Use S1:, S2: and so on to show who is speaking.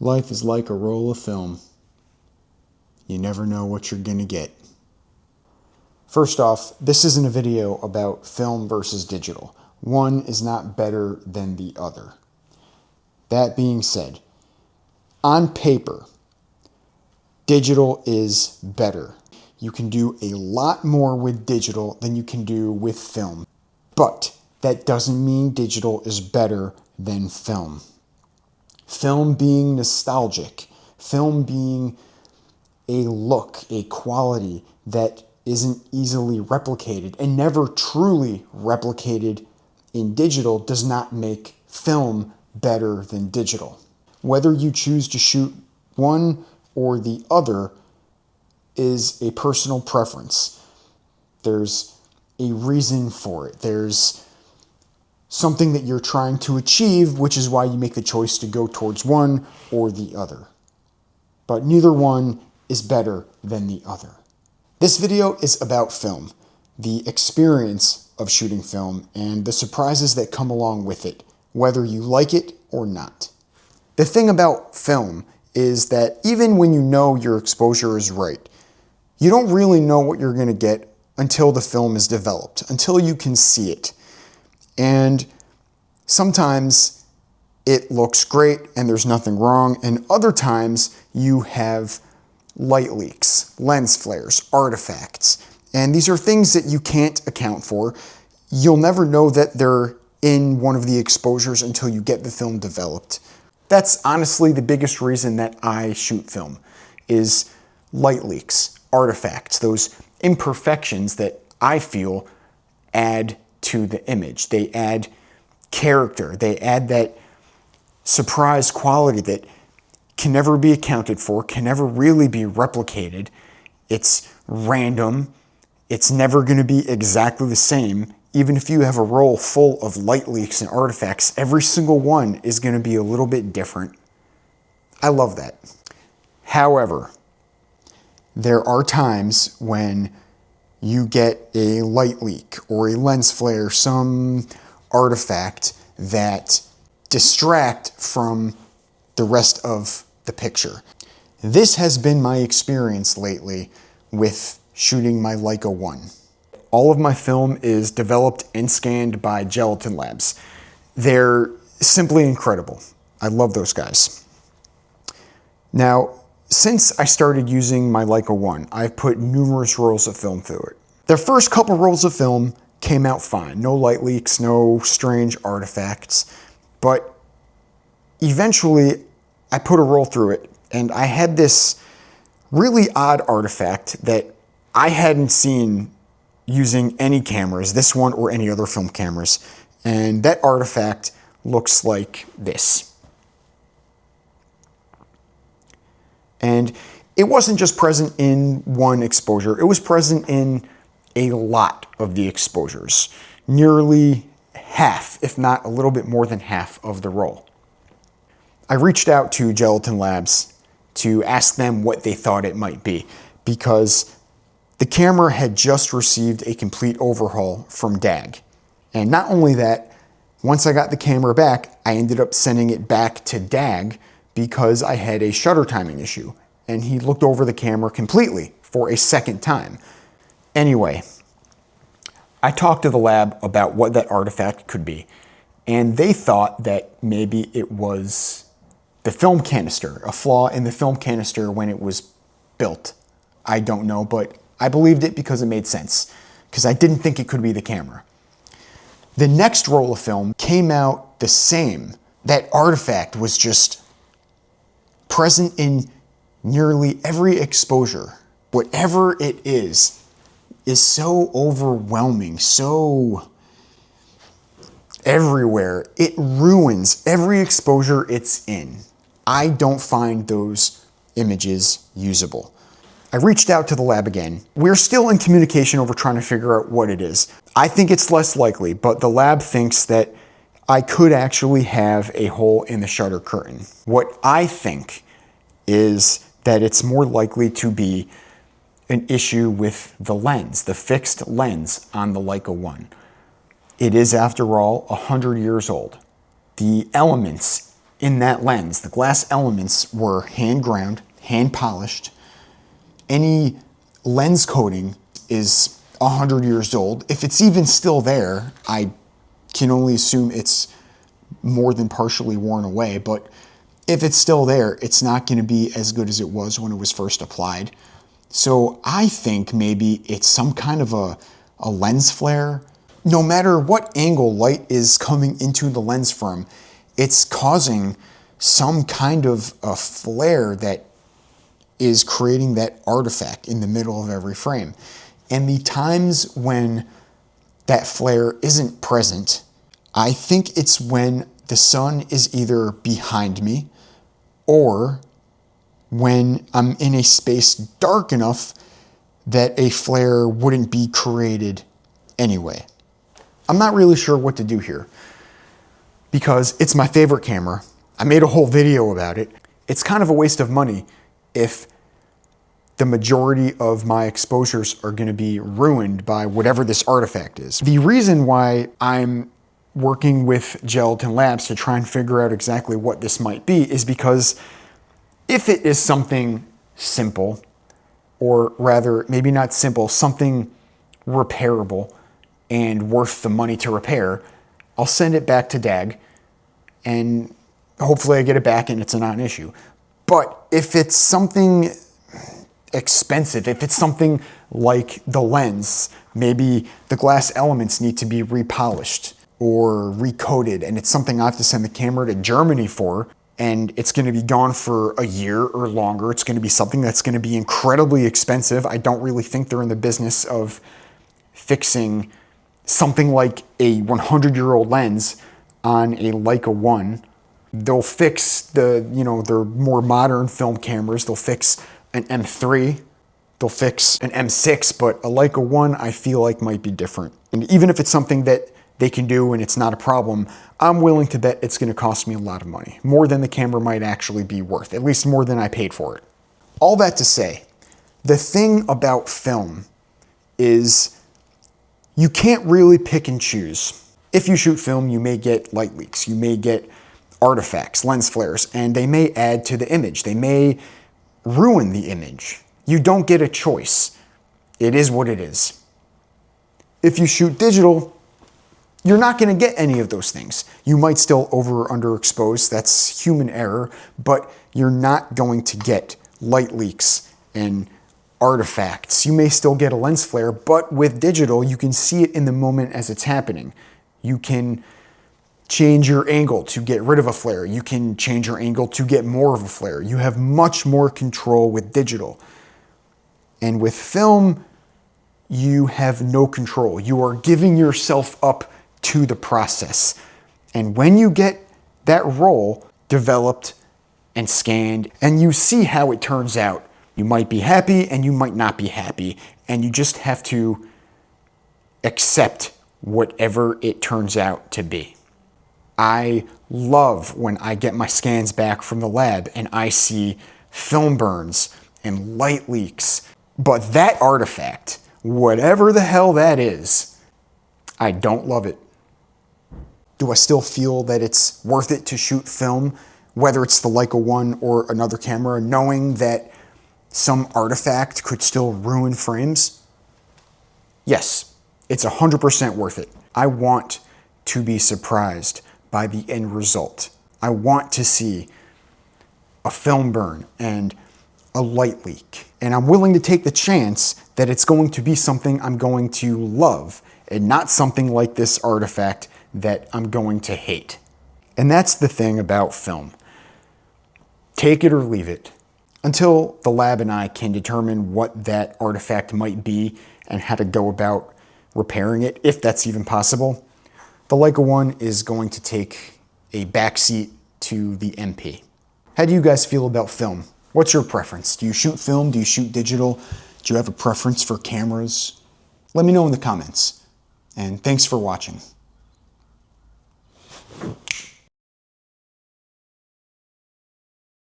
S1: Life is like a roll of film. You never know what you're gonna get. First off, this isn't a video about film versus digital. One is not better than the other. That being said, on paper, digital is better. You can do a lot more with digital than you can do with film. But that doesn't mean digital is better than film. Film being nostalgic, film being a look, a quality that isn't easily replicated and never truly replicated in digital does not make film better than digital. Whether you choose to shoot one or the other is a personal preference. There's a reason for it. There's something that you're trying to achieve, which is why you make the choice to go towards one or the other. But neither one is better than the other. This video is about film, the experience of shooting film, and the surprises that come along with it, whether you like it or not. The thing about film is that even when you know your exposure is right, you don't really know what you're going to get until the film is developed, until you can see it. And sometimes it looks great and there's nothing wrong, and other times you have light leaks, lens flares, artifacts, and these are things that you can't account for. You'll never know that they're in one of the exposures until you get the film developed. That's honestly the biggest reason that I shoot film, is light leaks, artifacts, those imperfections that I feel add to the image. They add character, they add that surprise quality that can never be accounted for, can never really be replicated. It's random. It's never going to be exactly the same. Even if you have a roll full of light leaks and artifacts, every single one is going to be a little bit different. I love that. However, there are times when you get a light leak or a lens flare, some artifact that distract from the rest of the picture. This has been my experience lately with shooting my Leica 1. All of my film is developed and scanned by Gelatin Labs. They're simply incredible. I love those guys. Now, since I started using my Leica 1, I've put numerous rolls of film through it. The first couple rolls of film came out fine. No light leaks, no strange artifacts. But eventually, I put a roll through it, and I had this really odd artifact that I hadn't seen using any cameras, this one or any other film cameras. And that artifact looks like this. And it wasn't just present in one exposure, it was present in a lot of the exposures. Nearly half, if not a little bit more than half of the roll. I reached out to Gelatin Labs to ask them what they thought it might be, because the camera had just received a complete overhaul from DAG. And not only that, once I got the camera back, I ended up sending it back to DAG because I had a shutter timing issue. And he looked over the camera completely for a second time. Anyway, I talked to the lab about what that artifact could be, and they thought that maybe it was the film canister, a flaw in the film canister when it was built. I don't know, but I believed it because it made sense, because I didn't think it could be the camera. The next roll of film came out the same. That artifact was just present in nearly every exposure. Whatever it is so overwhelming, so everywhere. It ruins every exposure it's in. I don't find those images usable. I reached out to the lab again. We're still in communication over trying to figure out what it is. I think it's less likely, but the lab thinks that I could actually have a hole in the shutter curtain. What I think is that it's more likely to be an issue with the lens, the fixed lens on the Leica 1. It is, after all, 100 years old. The elements in that lens. The glass elements were hand ground, hand polished. Any lens coating is 100 years old. If it's even still there, I can only assume it's more than partially worn away, but if it's still there, it's not going to be as good as it was when it was first applied. So I think maybe it's some kind of a lens flare. No matter what angle light is coming into the lens from, it's causing some kind of a flare that is creating that artifact in the middle of every frame. And the times when that flare isn't present, I think it's when the sun is either behind me or when I'm in a space dark enough that a flare wouldn't be created anyway. I'm not really sure what to do here because it's my favorite camera. I made a whole video about it. It's kind of a waste of money if the majority of my exposures are going to be ruined by whatever this artifact is. The reason why I'm working with Gelatin Labs to try and figure out exactly what this might be is because if it is something simple, or rather maybe not simple, something repairable and worth the money to repair, I'll send it back to DAG and hopefully I get it back and it's not an issue. But if it's something expensive, if it's something like the lens, maybe the glass elements need to be repolished or recoated, and it's something I have to send the camera to Germany for, and it's going to be gone for a year or longer. It's going to be something that's going to be incredibly expensive. I don't really think they're in the business of fixing something like a 100-year-old lens on a Leica 1. They'll fix their more modern film cameras. They'll fix an M3, they'll fix an M6, but a Leica 1 I feel like might be different. And even if it's something that they can do and it's not a problem, I'm willing to bet it's going to cost me a lot of money, more than the camera might actually be worth, at least more than I paid for it. All that to say, the thing about film is you can't really pick and choose. If you shoot film, you may get light leaks, you may get artifacts, lens flares, and they may add to the image. They may ruin the image. You don't get a choice. It is what it is. If you shoot digital, you're not going to get any of those things. You might still over or underexpose, that's human error, but you're not going to get light leaks and artifacts. You may still get a lens flare, but with digital, you can see it in the moment as it's happening. You can change your angle to get rid of a flare. You can change your angle to get more of a flare. You have much more control with digital. And with film, you have no control. You are giving yourself up to the process. And when you get that roll developed and scanned, and you see how it turns out, you might be happy and you might not be happy. And you just have to accept whatever it turns out to be. I love when I get my scans back from the lab and I see film burns and light leaks. But that artifact, whatever the hell that is, I don't love it. Do I still feel that it's worth it to shoot film, whether it's the Leica 1 or another camera, knowing that some artifact could still ruin frames? Yes, it's 100% worth it. I want to be surprised by the end result. I want to see a film burn and a light leak. And I'm willing to take the chance that it's going to be something I'm going to love and not something like this artifact that I'm going to hate. And that's the thing about film. Take it or leave it. Until the lab and I can determine what that artifact might be and how to go about repairing it, if that's even possible, the Leica 1 is going to take a backseat to the MP. How do you guys feel about film? What's your preference? Do you shoot film? Do you shoot digital? Do you have a preference for cameras? Let me know in the comments. And thanks for watching.